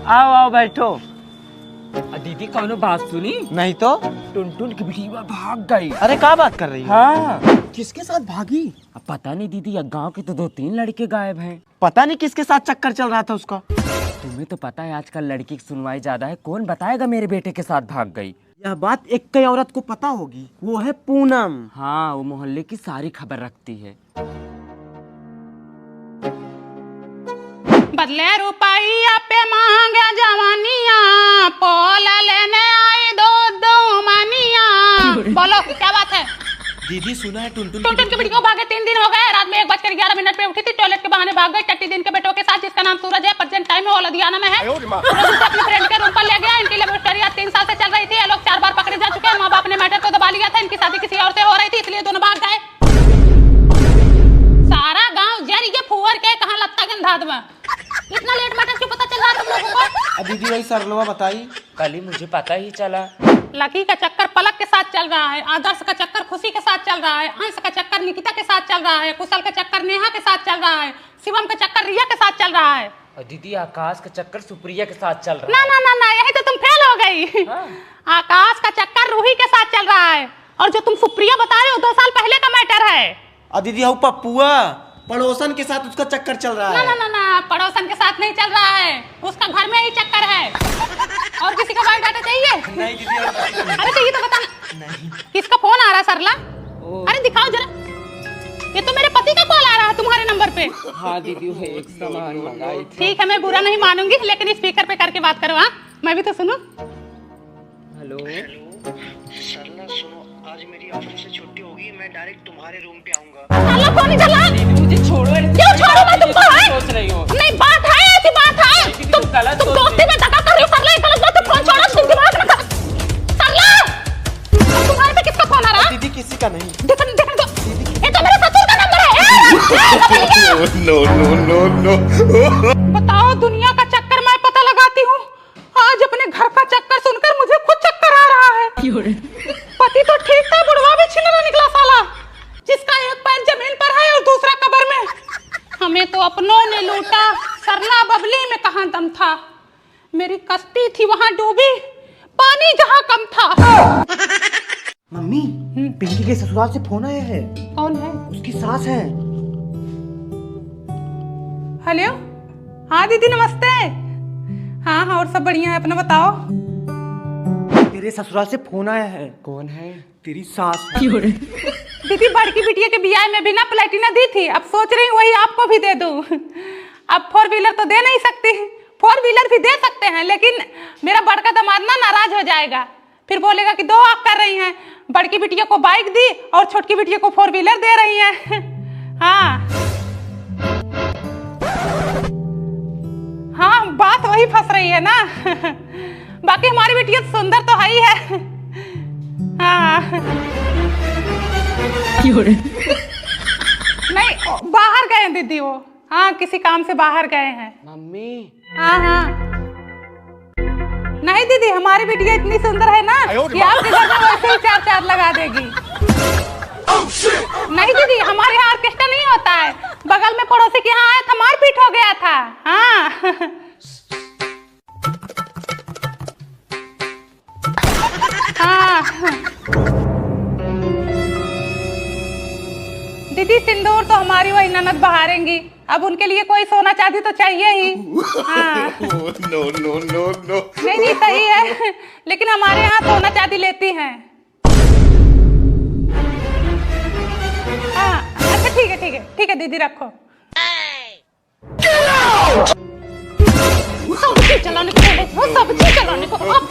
आओ आओ बैठो। दीदी कौनो बात सुनी? नहीं तो। टुनटुन की बिटिया भाग गई। अरे क्या बात कर रही है? हाँ, किसके साथ भागी? अब पता नहीं दीदी, गांव के तो 2-3 लड़के गायब हैं। पता नहीं किसके साथ चक्कर चल रहा था उसका। तुम्हें तो पता है आजकल लड़की की सुनवाई ज्यादा है, कौन बताएगा मेरे बेटे के साथ भाग गई। यह बात एक कई औरत को पता होगी, वो है पूनम। हाँ, वो मोहल्ले की सारी खबर रखती है। बदले रुपया पे मांगे जवानिया, पोला लेने आई दो मानिया। बोलो क्या बात है? दीदी सुना है टुनटुन की बेटी को भागे 3 दिन हो गए। रात में 1:11 पे उठी थी, टॉयलेट के बहाने भाग गई। टट्टी दिन के बेटों के साथ, जिसका नाम सूरज है, प्रेजेंट टाइम में वो लुधियाना में है। अपने फ्रेंड के रूम पर ले गया। इनकी लव स्टोरी 3 साल से चल रही थी। ये लोग 4 बार पकड़े जा चुके हैं। माँ बाप ने मैटर को दबा लिया था। इनकी शादी किसी और से हो रही थी, इसलिए दोनों भाग गए। सारा गाँव जर ये फुवर के कहाँ लत्ता के धाद में। इतना लेट मैटर क्यों पता चल रहा तुम लोगों को? दीदी वही सरलवा बताई। कल ही मुझे पता ही चला। लकी का चक्कर पलक के साथ चल रहा है, आदर्श का चक्कर खुशी के साथ चल रहा है, अंश का चक्कर निकिता के साथ चल रहा है, कुशल का चक्कर नेहा के साथ चल रहा है, शिवम का चक्कर रिया के साथ चल रहा है। और दीदी आकाश का चक्कर सुप्रिया के साथ चल रहा ना है। ना ना ना, यही तो तुम फेल हो गई। हाँ। आकाश का चक्कर रूही के साथ चल रहा है, और जो तुम सुप्रिया बता रहे हो 2 साल पहले का मैटर है। दीदी हूँ पप्पुआ, पड़ोसन के साथ उसका चक्कर चल रहा ना है। ना ना ना, पड़ोसन के साथ नहीं चल रहा है, उसका घर में ही चक्कर है। और किसी का बायोडाटा चाहिए? नहीं दीदी अरे चाहिए तो बताना। नहीं। किसका फोन आ रहा सरला? अरे दिखाओ जरा। ये तो मेरे पति का कॉल आ रहा है तुम्हारे नंबर पे। हाँ दीदी, वो एक सामान मंगाई थी। ठीक है, मैं बुरा नहीं मानूंगी, लेकिन स्पीकर पे करके बात करो। हाँ, मैं भी तो सुनूं। हेलो सरला सुनो, आज मेरी ऑफिस से छुट्टी होगी, मैं डायरेक्ट तुम्हारे रूम पे आऊंगा। सरला फोन ही चला। मुझे छोड़ो। क्यों छोड़ो? मैं तुमको सोच रही हो? नहीं, बात है, ऐसी बात है। तुम दोस्ती में धक्का कर रही हो सरला, गलत बात है। फोन छोड़ो, तुम दिमाग रखा। सरला, अब तुम्हारे पे किसका फोन आ रहा है? दीदी किसी का नहीं। देखो देखो, ये तो मेरे ससुर का नंबर है। No no no no. बताओ, दुनिया का चक्कर मैं पता लगाती हूँ, आज अपने घर का चक्कर सुनकर मुझे खुद चक्कर आ रहा है। पति तो ठीक था, बुढ़वा भी छिनरा निकला साला, जिसका एक पैर जमीन पर है और दूसरा कब्र में। हमें तो अपनों ने लूटा, सरला बबली में कहाँ दम था। मेरी कश्ती थी वहाँ डूबी, पानी जहाँ कम था। मम्मी, पिंकी के ससुराल से फोन आया है। कौन है? उसकी सास है। हेलो, हाँ दीदी नमस्ते। हाँ हाँ, और सब बढ़िया है, अपना बताओ। तेरे ससुराल से फोन आया है। कौन है? तेरी सास। दीदी बड़की बिटिया के बियाह में बिना प्लेटिना दी थी, अब सोच रही हूँ वही आपको भी दे दूँ। अब 4 व्हीलर तो दे नहीं सकती, 4 व्हीलर भी दे सकते हैं, लेकिन मेरा बड़का दामाद ना नाराज हो जाएगा, फिर बोलेगा कि 2 आप कर रही हैं। बड़की बिटिया को बाइक दी और छोटकी बिटिया को 4 व्हीलर दे रही हैं। हाँ हाँ, बात वही फंस रही है ना। बाकी हमारी बिटिया सुंदर तो है ही है। हाँ नहीं, बाहर गए हैं दीदी वो। हाँ, किसी काम से बाहर गए हैं। मम्मी। हाँ हाँ, नहीं दीदी, हमारी बिटिया इतनी सुंदर है ना कि आपके घर में वैसे ही 4 लगा देगी। नहीं दीदी, हमारे यहाँ ऑर्केस्ट्रा नहीं होता है, बगल में पड़ोसी के यहाँ आया था, मारपीट हो गया था। हाँ हाँ दीदी, सिंदूर तो हमारी वही ननद बहारेंगी, अब उनके लिए कोई सोना चांदी तो चाहिए ही। हाँ। No no no no. नहीं नहीं, सही है, लेकिन हमारे यहाँ सोना चांदी लेती हैं। हाँ अच्छा, ठीक है ठीक है ठीक है दीदी, रखो। सब्जी चलाने को बोले थे, सब्जी चलाने को, अब